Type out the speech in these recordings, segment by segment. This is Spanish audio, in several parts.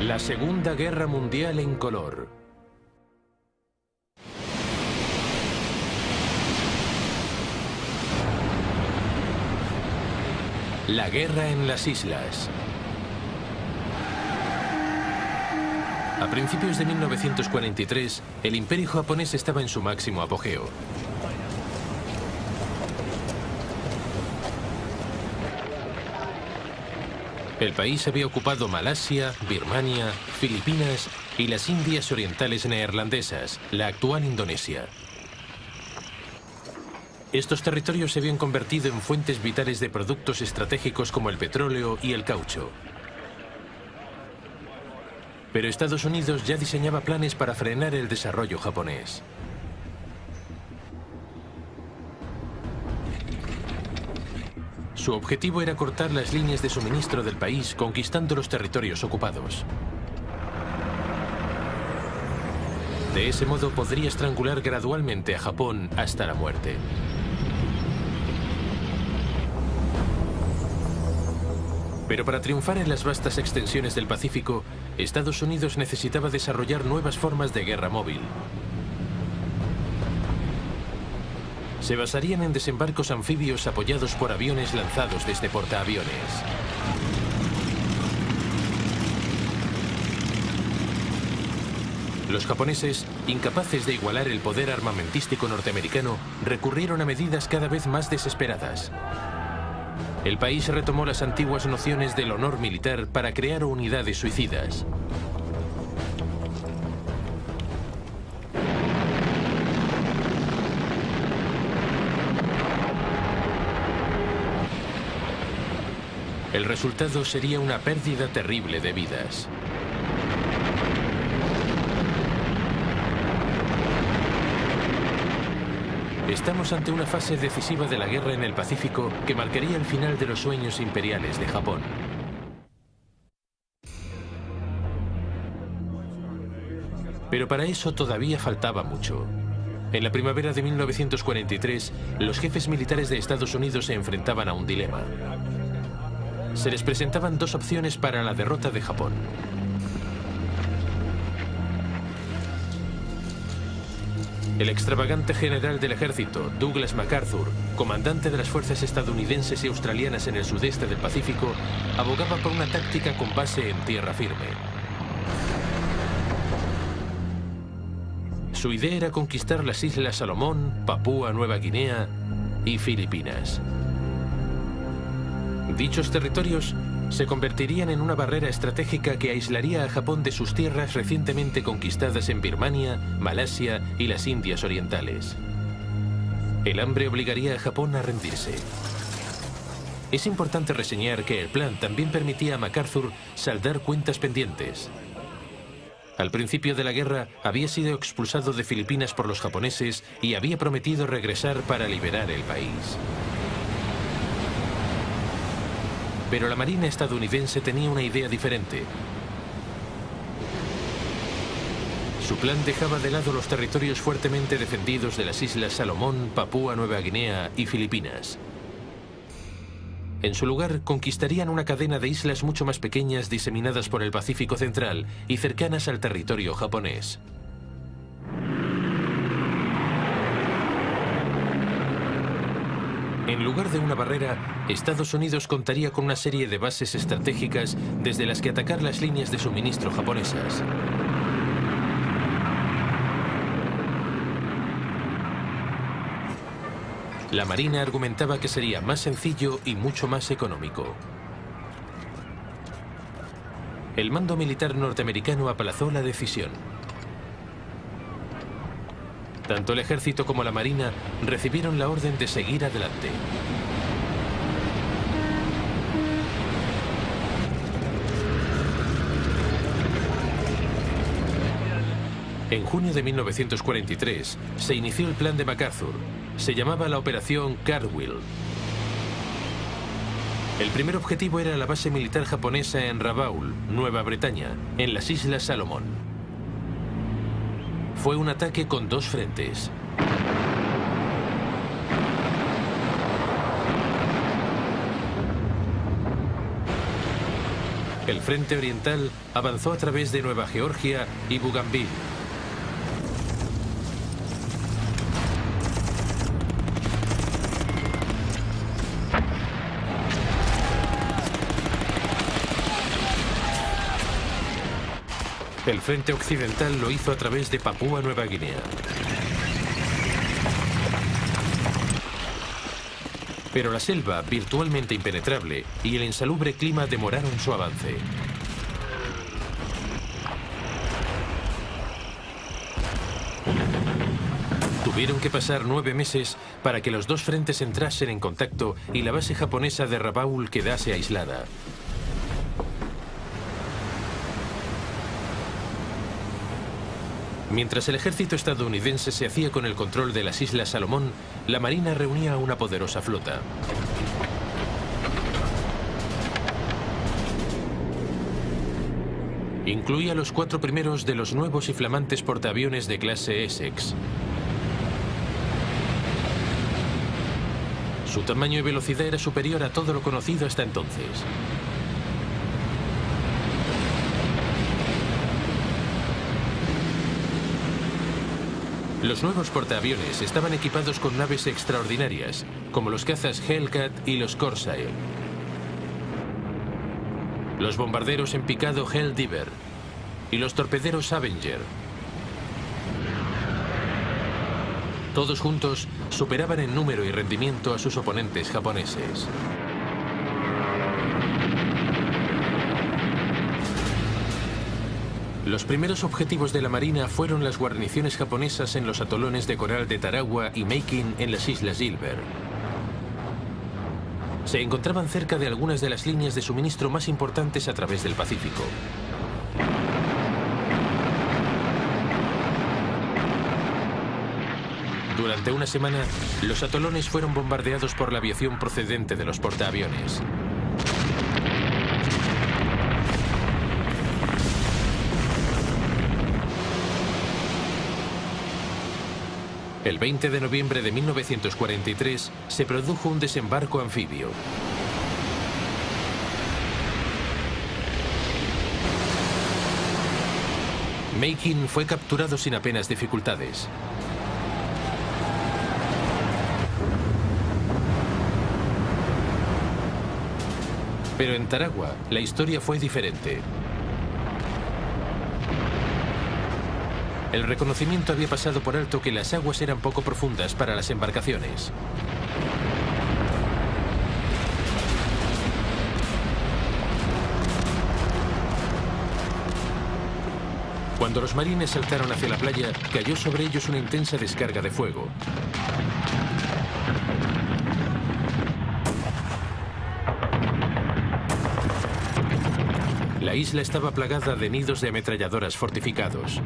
La Segunda Guerra Mundial en color. La guerra en las islas. A principios de 1943, el Imperio japonés estaba en su máximo apogeo. El país había ocupado Malasia, Birmania, Filipinas y las Indias Orientales Neerlandesas, la actual Indonesia. Estos territorios se habían convertido en fuentes vitales de productos estratégicos como el petróleo y el caucho. Pero Estados Unidos ya diseñaba planes para frenar el desarrollo japonés. Su objetivo era cortar las líneas de suministro del país, conquistando los territorios ocupados. De ese modo podría estrangular gradualmente a Japón hasta la muerte. Pero para triunfar en las vastas extensiones del Pacífico, Estados Unidos necesitaba desarrollar nuevas formas de guerra móvil. Se basarían en desembarcos anfibios apoyados por aviones lanzados desde portaaviones. Los japoneses, incapaces de igualar el poder armamentístico norteamericano, recurrieron a medidas cada vez más desesperadas. El país retomó las antiguas nociones del honor militar para crear unidades suicidas. El resultado sería una pérdida terrible de vidas. Estamos ante una fase decisiva de la guerra en el Pacífico que marcaría el final de los sueños imperiales de Japón. Pero para eso todavía faltaba mucho. En la primavera de 1943, los jefes militares de Estados Unidos se enfrentaban a un dilema. Se les presentaban dos opciones para la derrota de Japón. El extravagante general del ejército, Douglas MacArthur, comandante de las fuerzas estadounidenses y australianas en el sudeste del Pacífico, abogaba por una táctica con base en tierra firme. Su idea era conquistar las Islas Salomón, Papúa Nueva Guinea y Filipinas. Dichos territorios se convertirían en una barrera estratégica que aislaría a Japón de sus tierras recientemente conquistadas en Birmania, Malasia y las Indias Orientales. El hambre obligaría a Japón a rendirse. Es importante reseñar que el plan también permitía a MacArthur saldar cuentas pendientes. Al principio de la guerra había sido expulsado de Filipinas por los japoneses y había prometido regresar para liberar el país. Pero la Marina estadounidense tenía una idea diferente. Su plan dejaba de lado los territorios fuertemente defendidos de las Islas Salomón, Papúa Nueva Guinea y Filipinas. En su lugar, conquistarían una cadena de islas mucho más pequeñas diseminadas por el Pacífico Central y cercanas al territorio japonés. En lugar de una barrera, Estados Unidos contaría con una serie de bases estratégicas desde las que atacar las líneas de suministro japonesas. La Marina argumentaba que sería más sencillo y mucho más económico. El mando militar norteamericano aplazó la decisión. Tanto el ejército como la marina recibieron la orden de seguir adelante. En junio de 1943 se inició el plan de MacArthur. Se llamaba la Operación Cartwheel. El primer objetivo era la base militar japonesa en Rabaul, Nueva Bretaña, en las Islas Salomón. Fue un ataque con dos frentes. El frente oriental avanzó a través de Nueva Georgia y Bougainville. El frente occidental lo hizo a través de Papúa Nueva Guinea. Pero la selva, virtualmente impenetrable, y el insalubre clima demoraron su avance. Tuvieron que pasar 9 meses para que los dos frentes entrasen en contacto y la base japonesa de Rabaul quedase aislada. Mientras el ejército estadounidense se hacía con el control de las Islas Salomón, la Marina reunía una poderosa flota. Incluía los 4 primeros de los nuevos y flamantes portaaviones de clase Essex. Su tamaño y velocidad era superior a todo lo conocido hasta entonces. Los nuevos portaaviones estaban equipados con naves extraordinarias, como los cazas Hellcat y los Corsair, los bombarderos en picado Helldiver y los torpederos Avenger. Todos juntos superaban en número y rendimiento a sus oponentes japoneses. Los primeros objetivos de la Marina fueron las guarniciones japonesas en los atolones de coral de Tarawa y Makin en las Islas Gilbert. Se encontraban cerca de algunas de las líneas de suministro más importantes a través del Pacífico. Durante una semana, los atolones fueron bombardeados por la aviación procedente de los portaaviones. El 20 de noviembre de 1943 se produjo un desembarco anfibio. Makin fue capturado sin apenas dificultades. Pero en Tarawa, la historia fue diferente. El reconocimiento había pasado por alto que las aguas eran poco profundas para las embarcaciones. Cuando los marines saltaron hacia la playa, cayó sobre ellos una intensa descarga de fuego. La isla estaba plagada de nidos de ametralladoras fortificados.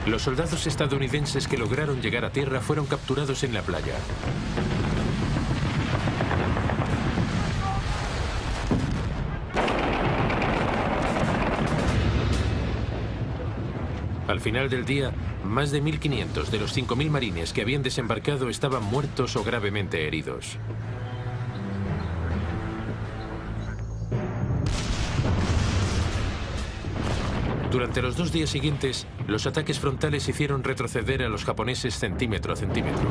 Los soldados estadounidenses que lograron llegar a tierra fueron capturados en la playa. Al final del día, más de 1.500 de los 5.000 marines que habían desembarcado estaban muertos o gravemente heridos. Durante los 2 días siguientes, los ataques frontales hicieron retroceder a los japoneses centímetro a centímetro.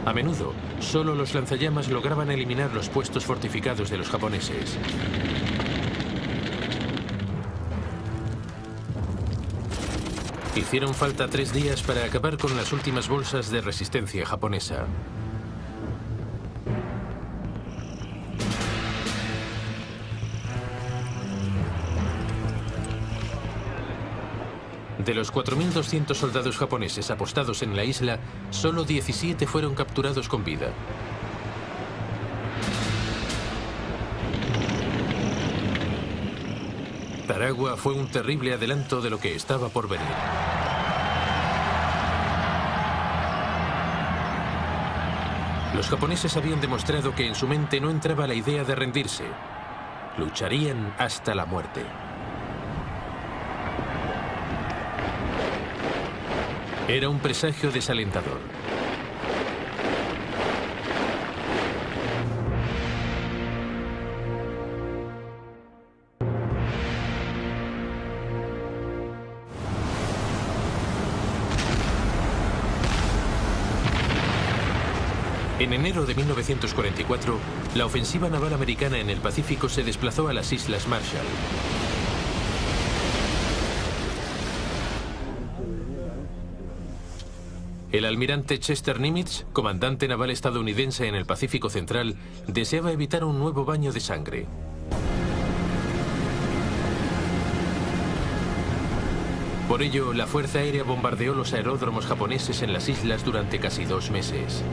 A menudo, solo los lanzallamas lograban eliminar los puestos fortificados de los japoneses. Hicieron falta 3 días para acabar con las últimas bolsas de resistencia japonesa. De los 4.200 soldados japoneses apostados en la isla, solo 17 fueron capturados con vida. Tarawa fue un terrible adelanto de lo que estaba por venir. Los japoneses habían demostrado que en su mente no entraba la idea de rendirse. Lucharían hasta la muerte. Era un presagio desalentador. En enero de 1944, la ofensiva naval americana en el Pacífico se desplazó a las Islas Marshall. El almirante Chester Nimitz, comandante naval estadounidense en el Pacífico Central, deseaba evitar un nuevo baño de sangre. Por ello, la Fuerza Aérea bombardeó los aeródromos japoneses en las islas durante casi 2 meses.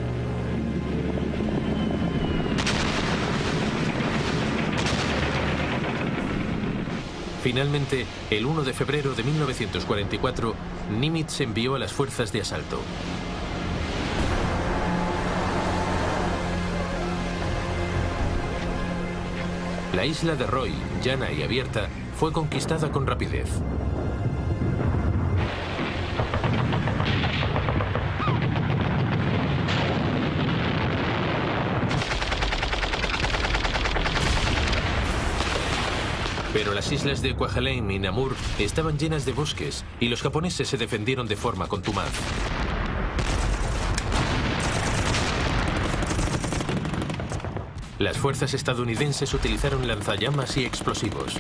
Finalmente, el 1 de febrero de 1944, Nimitz envió a las fuerzas de asalto. La isla de Roy, llana y abierta, fue conquistada con rapidez. Pero las islas de Kwajalein y Namur estaban llenas de bosques y los japoneses se defendieron de forma contumaz. Las fuerzas estadounidenses utilizaron lanzallamas y explosivos.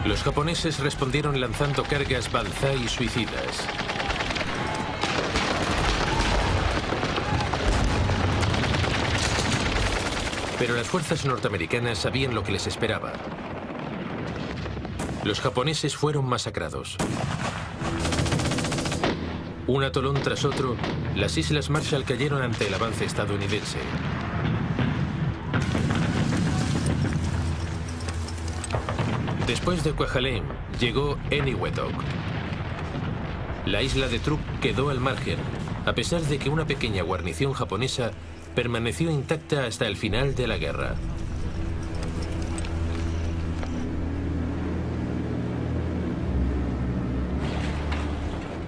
Los japoneses respondieron lanzando cargas banzai suicidas. Pero las fuerzas norteamericanas sabían lo que les esperaba. Los japoneses fueron masacrados. Un atolón tras otro, las Islas Marshall cayeron ante el avance estadounidense. Después de Kwajalein, llegó Eniwetok. La isla de Truk quedó al margen, a pesar de que una pequeña guarnición japonesa permaneció intacta hasta el final de la guerra.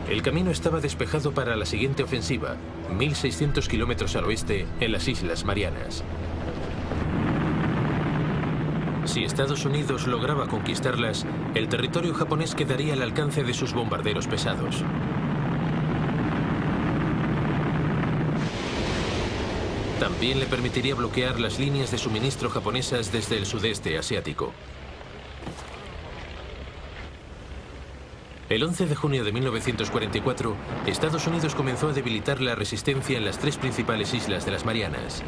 El camino estaba despejado para la siguiente ofensiva, 1.600 kilómetros al oeste, en las Islas Marianas. Si Estados Unidos lograba conquistarlas, el territorio japonés quedaría al alcance de sus bombarderos pesados. También le permitiría bloquear las líneas de suministro japonesas desde el sudeste asiático. El 11 de junio de 1944, Estados Unidos comenzó a debilitar la resistencia en las 3 principales islas de las Marianas.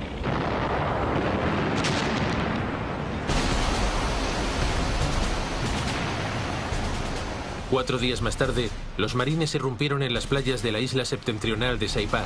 Cuatro días más tarde, los marines irrumpieron en las playas de la isla septentrional de Saipan.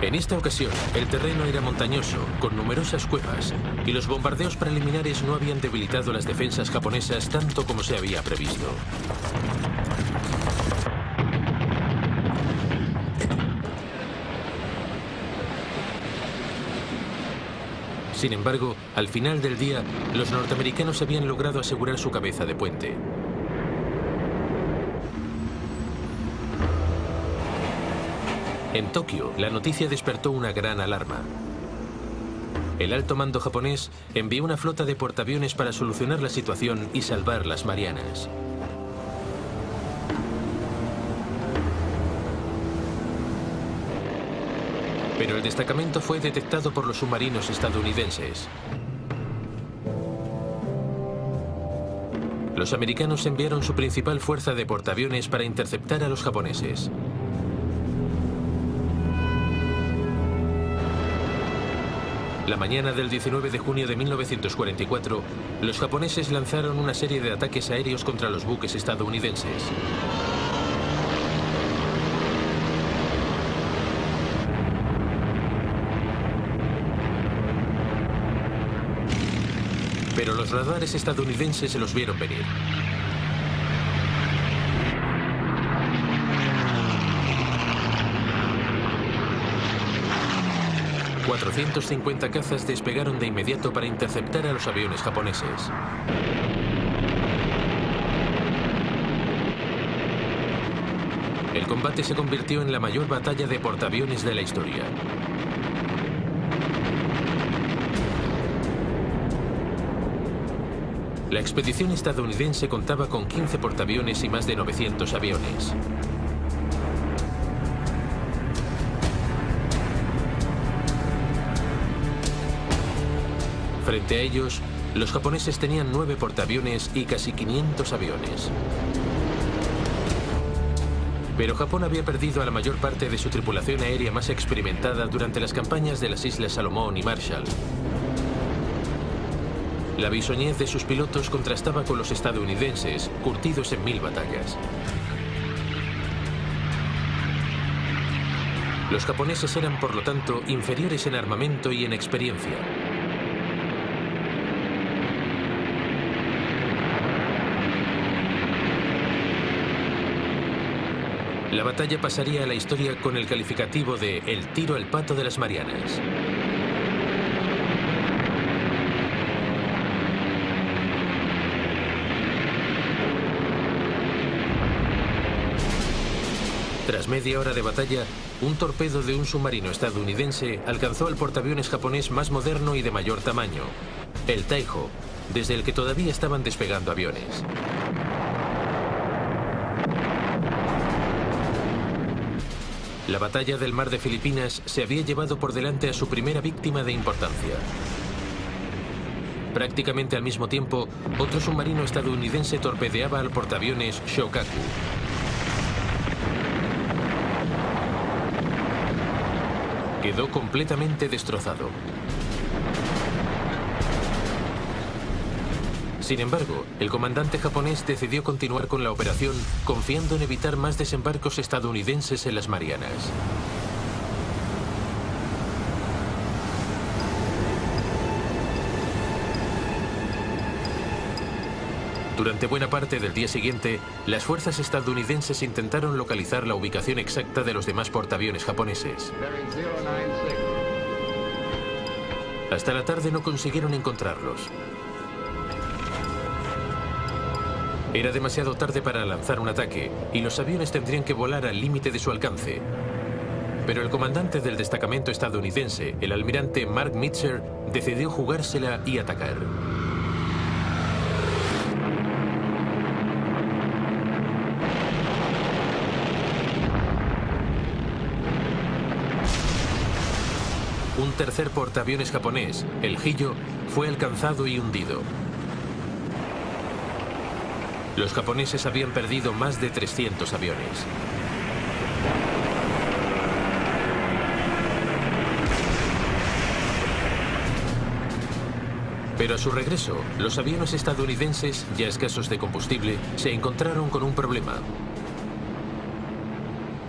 En esta ocasión, el terreno era montañoso, con numerosas cuevas, y los bombardeos preliminares no habían debilitado las defensas japonesas tanto como se había previsto. Sin embargo, al final del día, los norteamericanos habían logrado asegurar su cabeza de puente. En Tokio, la noticia despertó una gran alarma. El alto mando japonés envió una flota de portaaviones para solucionar la situación y salvar las Marianas. Pero el destacamento fue detectado por los submarinos estadounidenses. Los americanos enviaron su principal fuerza de portaaviones para interceptar a los japoneses. La mañana del 19 de junio de 1944, los japoneses lanzaron una serie de ataques aéreos contra los buques estadounidenses. pero los radares estadounidenses se los vieron venir. ...450 cazas despegaron de inmediato para interceptar a los aviones japoneses. El combate se convirtió en la mayor batalla de portaaviones de la historia. La expedición estadounidense contaba con 15 portaaviones y más de 900 aviones. Frente a ellos, los japoneses tenían 9 portaaviones y casi 500 aviones. Pero Japón había perdido a la mayor parte de su tripulación aérea más experimentada durante las campañas de las Islas Salomón y Marshall. La bisoñez de sus pilotos contrastaba con los estadounidenses, curtidos en 1000 batallas. Los japoneses eran, por lo tanto, inferiores en armamento y en experiencia. La batalla pasaría a la historia con el calificativo de el tiro al pato de las Marianas. Tras media hora de batalla, un torpedo de un submarino estadounidense alcanzó al portaaviones japonés más moderno y de mayor tamaño, el Taiho, desde el que todavía estaban despegando aviones. La batalla del Mar de Filipinas se había llevado por delante a su primera víctima de importancia. Prácticamente al mismo tiempo, otro submarino estadounidense torpedeaba al portaaviones Shokaku. Quedó completamente destrozado. Sin embargo, el comandante japonés decidió continuar con la operación, confiando en evitar más desembarcos estadounidenses en las Marianas. Durante buena parte del día siguiente, las fuerzas estadounidenses intentaron localizar la ubicación exacta de los demás portaaviones japoneses. Hasta la tarde no consiguieron encontrarlos. Era demasiado tarde para lanzar un ataque, y los aviones tendrían que volar al límite de su alcance. Pero el comandante del destacamento estadounidense, el almirante Mark Mitchell, decidió jugársela y atacar. Un tercer portaaviones japonés, el Hiyo, fue alcanzado y hundido. Los japoneses habían perdido más de 300 aviones. Pero a su regreso, los aviones estadounidenses, ya escasos de combustible, se encontraron con un problema.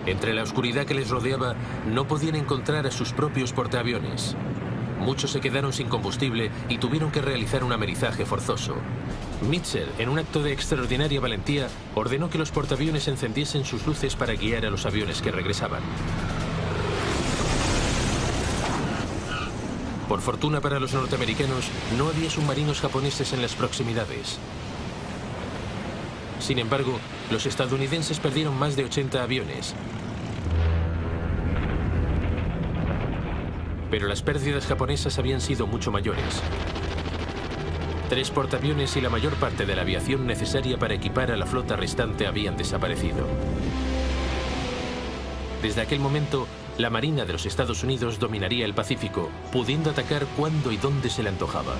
Entre la oscuridad que les rodeaba, no podían encontrar a sus propios portaaviones. Muchos se quedaron sin combustible y tuvieron que realizar un amerizaje forzoso. Mitchell, en un acto de extraordinaria valentía, ordenó que los portaaviones encendiesen sus luces para guiar a los aviones que regresaban. Por fortuna para los norteamericanos, no había submarinos japoneses en las proximidades. Sin embargo, los estadounidenses perdieron más de 80 aviones. Pero las pérdidas japonesas habían sido mucho mayores. 3 portaaviones y la mayor parte de la aviación necesaria para equipar a la flota restante habían desaparecido. Desde aquel momento, la Marina de los Estados Unidos dominaría el Pacífico, pudiendo atacar cuando y dónde se le antojaba.